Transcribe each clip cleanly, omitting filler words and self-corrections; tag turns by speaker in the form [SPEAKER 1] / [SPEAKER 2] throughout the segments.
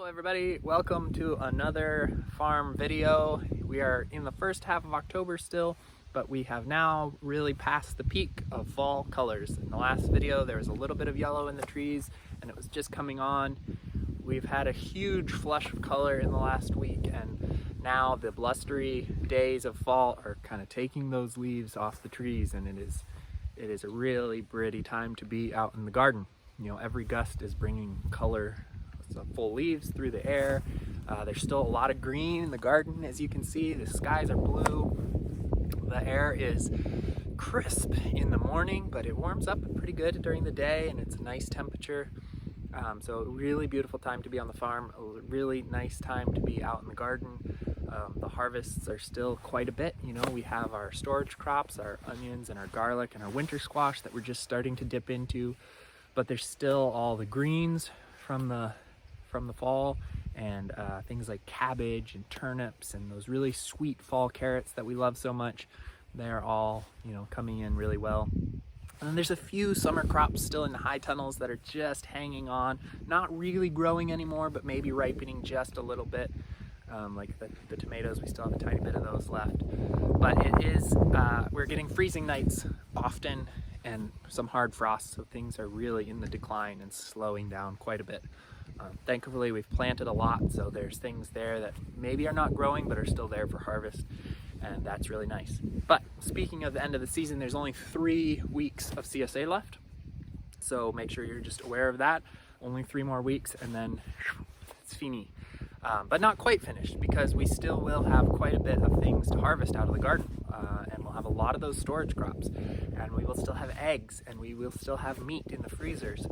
[SPEAKER 1] Everybody, welcome to another farm video. We are in the first half of October still, but we have now really passed the peak of fall colors. In the last video there was a little bit of yellow in the trees and it was just coming on. We've had a huge flush of color in the last week, and now the blustery days of fall are kind of taking those leaves off the trees, and it is a really pretty time to be out in the garden. You know, every gust is bringing color, full leaves through the air. There's still a lot of green in the garden, as you can see. The skies are blue. The air is crisp in the morning, but it warms up pretty good during the day, and it's a nice temperature. So a really beautiful time to be on the farm, a really nice time to be out in the garden. The harvests are still quite a bit. You know, we have our storage crops, our onions and our garlic and our winter squash that we're just starting to dip into, but there's still all the greens from the fall, and things like cabbage and turnips and those really sweet fall carrots that we love so much. They're all, you know, coming in really well. And there's a few summer crops still in the high tunnels that are just hanging on, not really growing anymore, but maybe ripening just a little bit. Like the tomatoes, we still have a tiny bit of those left. But it is, we're getting freezing nights often and some hard frosts, so things are really in the decline and slowing down quite a bit. Thankfully, we've planted a lot, so there's things there that maybe are not growing but are still there for harvest, and that's really nice. But speaking of the end of the season, there's only 3 weeks of CSA left, so make sure you're just aware of that. Only 3 more weeks and then it's fini. But not quite finished, because we still will have quite a bit of things to harvest out of the garden, and we'll have a lot of those storage crops, and we will still have eggs, and we will still have meat in the freezers.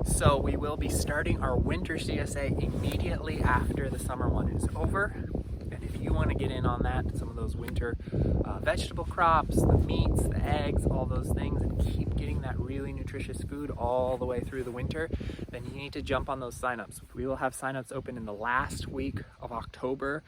[SPEAKER 1] So we will be starting our winter CSA immediately after the summer one is over. And if you want to get in on that, some of those winter vegetable crops, the meats, the eggs, all those things, and keep getting that really nutritious food all the way through the winter, then you need to jump on those signups. We will have signups open in the last week of October.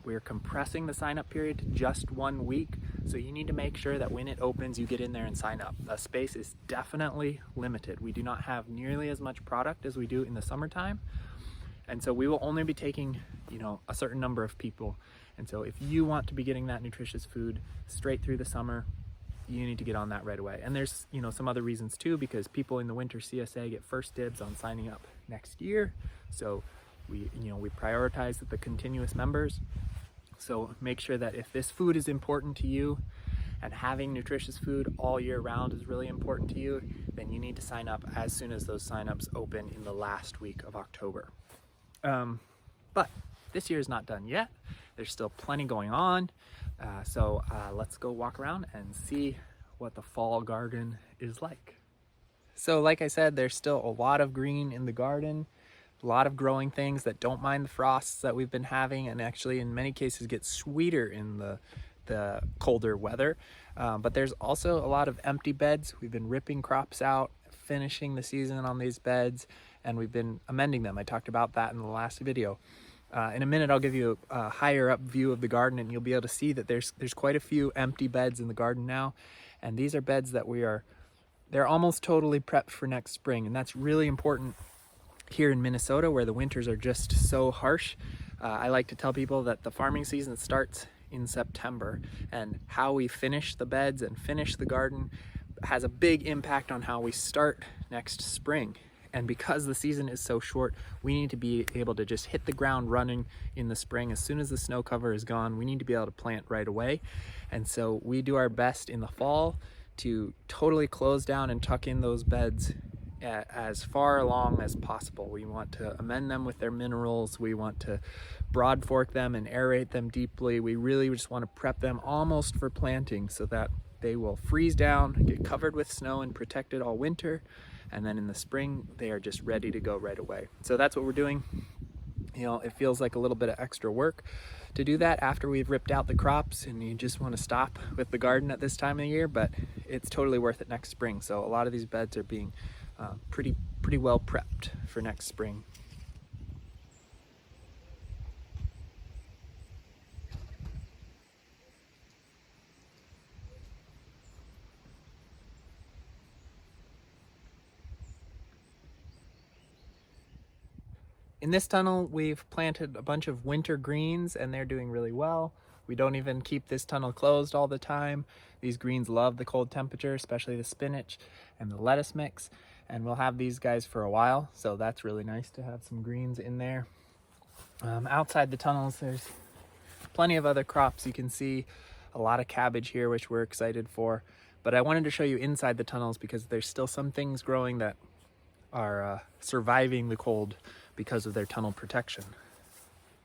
[SPEAKER 1] We're compressing the sign-up period to just 1 week, so you need to make sure that when it opens, you get in there and sign up. The space is definitely limited. We do not have nearly as much product as we do in the summertime, and so we will only be taking, you know, a certain number of people. And so if you want to be getting that nutritious food straight through the summer, you need to get on that right away. And there's, you know, some other reasons too, because people in the winter CSA get first dibs on signing up next year. So we prioritize the continuous members. So make sure that if this food is important to you and having nutritious food all year round is really important to you, then you need to sign up as soon as those signups open in the last week of October. But this year is not done yet. There's still plenty going on. So let's go walk around and see what the fall garden is like. So like I said, there's still a lot of green in the garden, a lot of growing things that don't mind the frosts that we've been having, and actually in many cases get sweeter in the colder weather. But there's also a lot of empty beds. We've been ripping crops out, finishing the season on these beds, and we've been amending them. I talked about that in the last video. In a minute, I'll give you a higher up view of the garden, and you'll be able to see that there's quite a few empty beds in the garden now. And these are beds that they're almost totally prepped for next spring. And that's really important here in Minnesota, where the winters are just so harsh. I like to tell people that the farming season starts in September, and how we finish the beds and finish the garden has a big impact on how we start next spring. And because the season is so short, we need to be able to just hit the ground running in the spring. As soon as the snow cover is gone, we need to be able to plant right away. And so we do our best in the fall to totally close down and tuck in those beds as far along as possible. We want to amend them with their minerals. We want to broad fork them and aerate them deeply. We really just want to prep them almost for planting so that they will freeze down, get covered with snow and protected all winter. And then in the spring, they are just ready to go right away. So that's what we're doing. You know, it feels like a little bit of extra work to do that after we've ripped out the crops, and you just want to stop with the garden at this time of year, but it's totally worth it next spring. So a lot of these beds are being pretty well prepped for next spring. In this tunnel, we've planted a bunch of winter greens and they're doing really well. We don't even keep this tunnel closed all the time. These greens love the cold temperature, especially the spinach and the lettuce mix. And we'll have these guys for a while, so that's really nice to have some greens in there. Outside the tunnels, there's plenty of other crops. You can see a lot of cabbage here, which we're excited for. But I wanted to show you inside the tunnels because there's still some things growing that are surviving the cold because of their tunnel protection.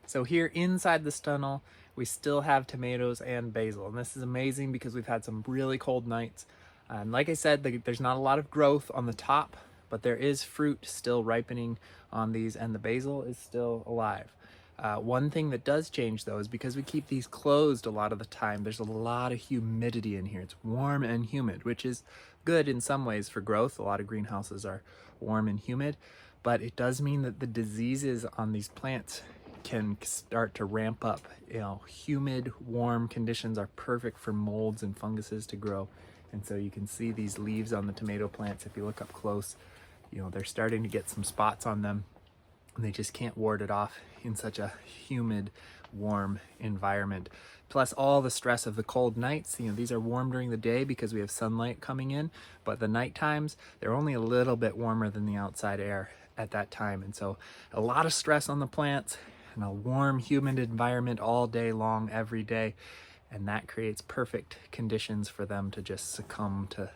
[SPEAKER 1] So here inside this tunnel, we still have tomatoes and basil. And this is amazing because we've had some really cold nights. And like I said, there's not a lot of growth on the top, but there is fruit still ripening on these and the basil is still alive. One thing that does change though is because we keep these closed a lot of the time, there's a lot of humidity in here. It's warm and humid, which is good in some ways for growth. A lot of greenhouses are warm and humid, but it does mean that the diseases on these plants can start to ramp up. You know, humid, warm conditions are perfect for molds and funguses to grow. And so you can see these leaves on the tomato plants. If you look up close, you know, they're starting to get some spots on them and they just can't ward it off in such a humid, warm environment. Plus all the stress of the cold nights. You know, these are warm during the day because we have sunlight coming in, but the night times, they're only a little bit warmer than the outside air at that time. And so a lot of stress on the plants and a warm, humid environment all day long, every day. And that creates perfect conditions for them to just succumb to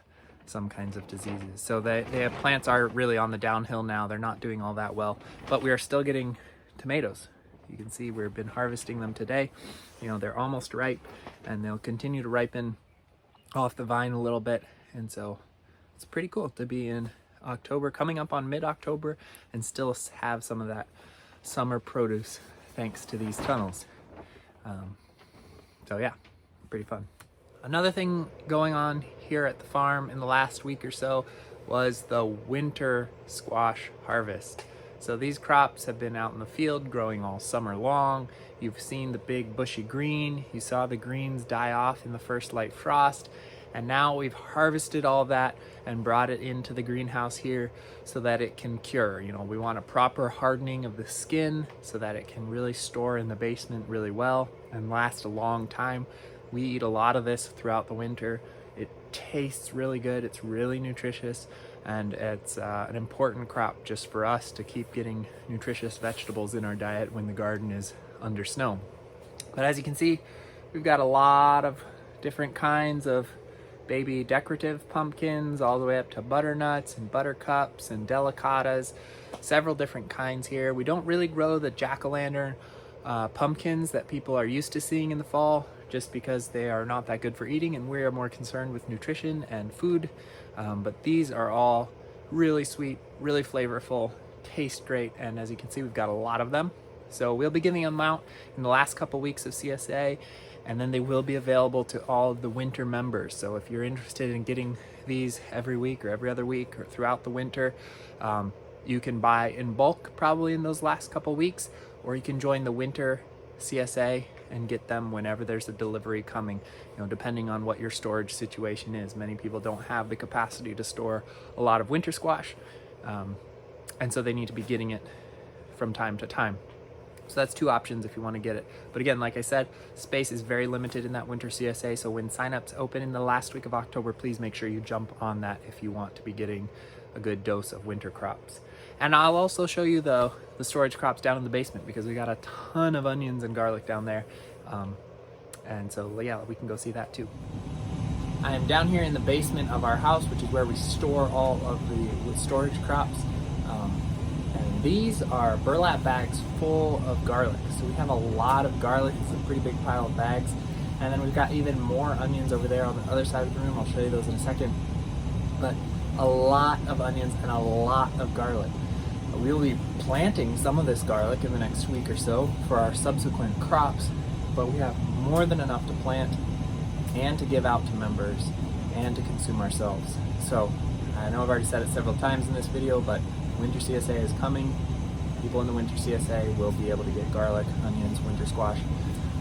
[SPEAKER 1] some kinds of diseases. So the plants are really on the downhill now. They're not doing all that well, but we are still getting tomatoes. You can see we've been harvesting them today. You know, they're almost ripe and they'll continue to ripen off the vine a little bit. And so it's pretty cool to be in October, coming up on mid-October, and still have some of that summer produce thanks to these tunnels. So yeah, pretty fun. Another thing going on here at the farm in the last week or so was the winter squash harvest. So these crops have been out in the field growing all summer long. You've seen the big bushy green. You saw the greens die off in the first light frost. And now we've harvested all that and brought it into the greenhouse here so that it can cure. You know, we want a proper hardening of the skin so that it can really store in the basement really well and last a long time. We eat a lot of this throughout the winter. It tastes really good, it's really nutritious, and it's an important crop just for us to keep getting nutritious vegetables in our diet when the garden is under snow. But as you can see, we've got a lot of different kinds of baby decorative pumpkins, all the way up to butternuts and buttercups and delicatas, several different kinds here. We don't really grow the jack-o'-lantern pumpkins that people are used to seeing in the fall, just because they are not that good for eating and we are more concerned with nutrition and food. But these are all really sweet, really flavorful, taste great, and as you can see, we've got a lot of them. So we'll be giving them out in the last couple weeks of CSA, and then they will be available to all of the winter members. So if you're interested in getting these every week or every other week or throughout the winter, you can buy in bulk probably in those last couple weeks, or you can join the winter CSA and get them whenever there's a delivery coming, you know, depending on what your storage situation is. Many people don't have the capacity to store a lot of winter squash, and so they need to be getting it from time to time. So that's two options if you want to get it. But again, like I said, space is very limited in that winter CSA, so when signups open in the last week of October, please make sure you jump on that if you want to be getting a good dose of winter crops. And I'll also show you the storage crops down in the basement because we got a ton of onions and garlic down there. And so yeah, we can go see that too. I am down here in the basement of our house, which is where we store all of the storage crops. And these are burlap bags full of garlic. So we have a lot of garlic. It's a pretty big pile of bags. And then we've got even more onions over there on the other side of the room. I'll show you those in a second. But a lot of onions and a lot of garlic. We'll be planting some of this garlic in the next week or so for our subsequent crops, but we have more than enough to plant and to give out to members and to consume ourselves. So I know I've already said it several times in this video, but winter CSA is coming. People in the winter CSA will be able to get garlic, onions, winter squash,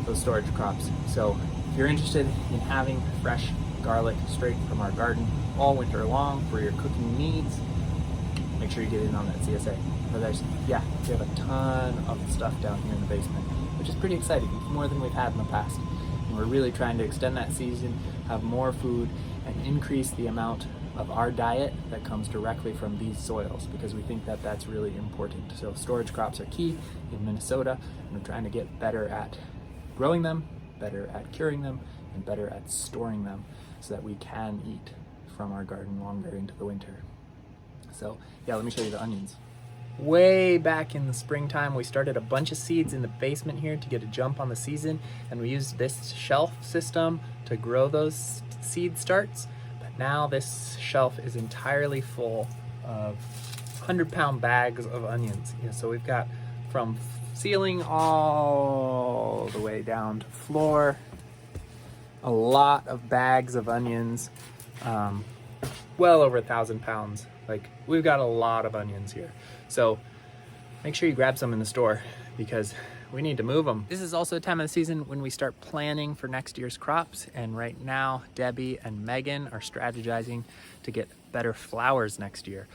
[SPEAKER 1] those storage crops. So if you're interested in having fresh garlic straight from our garden all winter long for your cooking needs, make sure you get in on that CSA. But we have a ton of stuff down here in the basement, which is pretty exciting. It's more than we've had in the past. And we're really trying to extend that season, have more food, and increase the amount of our diet that comes directly from these soils, because we think that that's really important. So storage crops are key in Minnesota, and we're trying to get better at growing them, better at curing them, and better at storing them so that we can eat from our garden longer into the winter. So yeah, let me show you the onions. Way back in the springtime, we started a bunch of seeds in the basement here to get a jump on the season, and we used this shelf system to grow those seed starts. But now this shelf is entirely full of 100-pound bags of onions. So we've got from ceiling all the way down to floor, a lot of bags of onions, well over 1,000 pounds. Like, we've got a lot of onions here. So make sure you grab some in the store because we need to move them. This is also a time of the season when we start planning for next year's crops. And right now, Debbie and Megan are strategizing to get better flowers next year.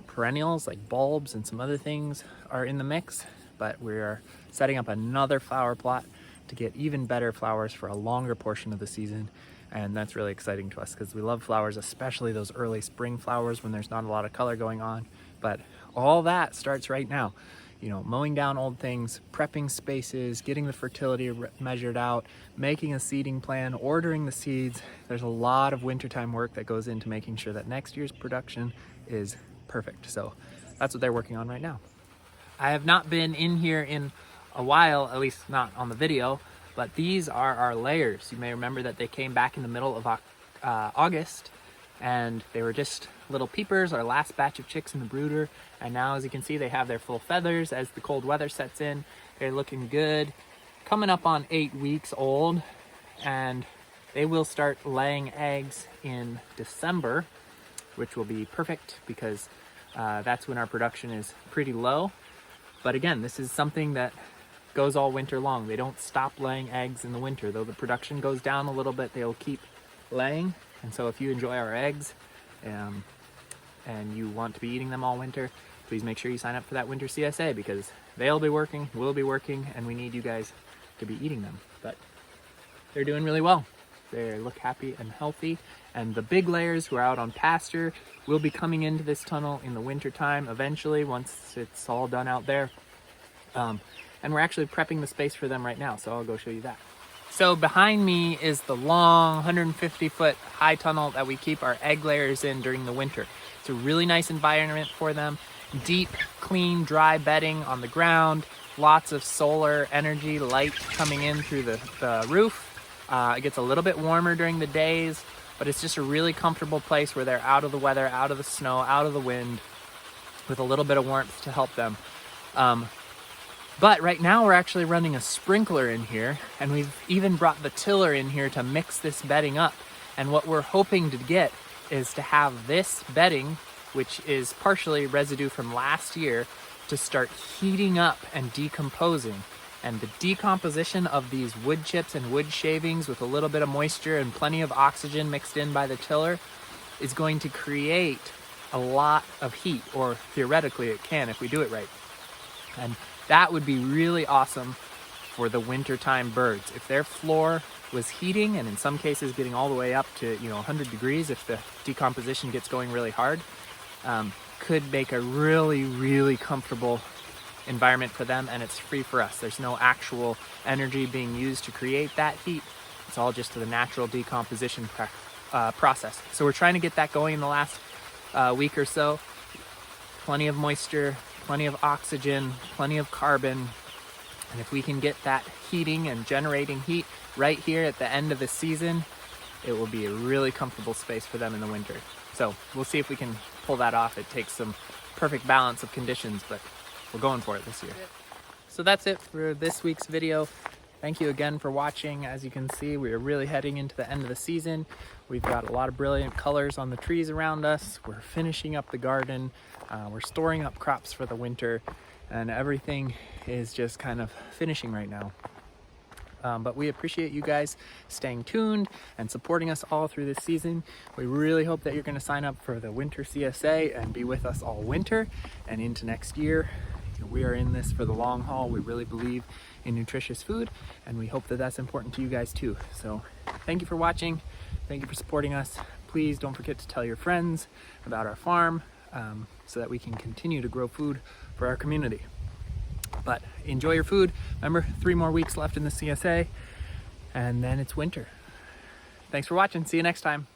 [SPEAKER 1] Perennials like bulbs and some other things are in the mix, but we're setting up another flower plot to get even better flowers for a longer portion of the season. And that's really exciting to us because we love flowers, especially those early spring flowers when there's not a lot of color going on. But all that starts right now. Mowing down old things, prepping spaces, getting the fertility measured out, making a seeding plan, ordering the seeds. There's a lot of wintertime work that goes into making sure that next year's production is perfect. So that's what they're working on right now. I have not been in here in a while, at least not on the video, but these are our layers. You may remember that they came back in the middle of August, and they were just little peepers, our last batch of chicks in the brooder. And now, as you can see, they have their full feathers as the cold weather sets in. They're looking good. Coming up on 8 weeks old, and they will start laying eggs in December, which will be perfect because that's when our production is pretty low. But again, this is something that goes all winter long. They don't stop laying eggs in the winter. Though the production goes down a little bit, they'll keep laying. And so if you enjoy our eggs and you want to be eating them all winter, please make sure you sign up for that winter CSA because they'll be working, we'll be working, and we need you guys to be eating them. But they're doing really well. They look happy and healthy. And the big layers who are out on pasture will be coming into this tunnel in the winter time eventually once it's all done out there. And we're actually prepping the space for them right now, so I'll go show you that. So behind me is the long 150-foot high tunnel that we keep our egg layers in during the winter. It's a really nice environment for them. Deep, clean, dry bedding on the ground, lots of solar energy light coming in through the roof. It gets a little bit warmer during the days, but it's just a really comfortable place where they're out of the weather, out of the snow, out of the wind, with a little bit of warmth to help them. But right now we're actually running a sprinkler in here, and we've even brought the tiller in here to mix this bedding up. And what we're hoping to get is to have this bedding, which is partially residue from last year, to start heating up and decomposing. And the decomposition of these wood chips and wood shavings with a little bit of moisture and plenty of oxygen mixed in by the tiller is going to create a lot of heat, or theoretically it can if we do it right. And that would be really awesome for the wintertime birds. If their floor was heating, and in some cases getting all the way up to 100 degrees if the decomposition gets going really hard, could make a really, really comfortable environment for them, and it's free for us. There's no actual energy being used to create that heat. It's all just the natural decomposition process. So we're trying to get that going in the last week or so. Plenty of moisture, plenty of oxygen, plenty of carbon. And if we can get that heating and generating heat right here at the end of the season, it will be a really comfortable space for them in the winter. So we'll see if we can pull that off. It takes some perfect balance of conditions, but we're going for it this year. So that's it for this week's video. Thank you again for watching. As you can see, we are really heading into the end of the season. We've got a lot of brilliant colors on the trees around us. We're finishing up the garden. We're storing up crops for the winter, and everything is just kind of finishing right now. But we appreciate you guys staying tuned and supporting us all through this season. We really hope that you're going to sign up for the winter CSA and be with us all winter and into next year. We are in this for the long haul. We really believe in nutritious food, and we hope that that's important to you guys too. So thank you for watching. Thank you for supporting us. Please don't forget to tell your friends about our farm so that we can continue to grow food for our community. But enjoy your food. Remember, 3 more weeks left in the CSA, and then it's winter. Thanks for watching. See you next time.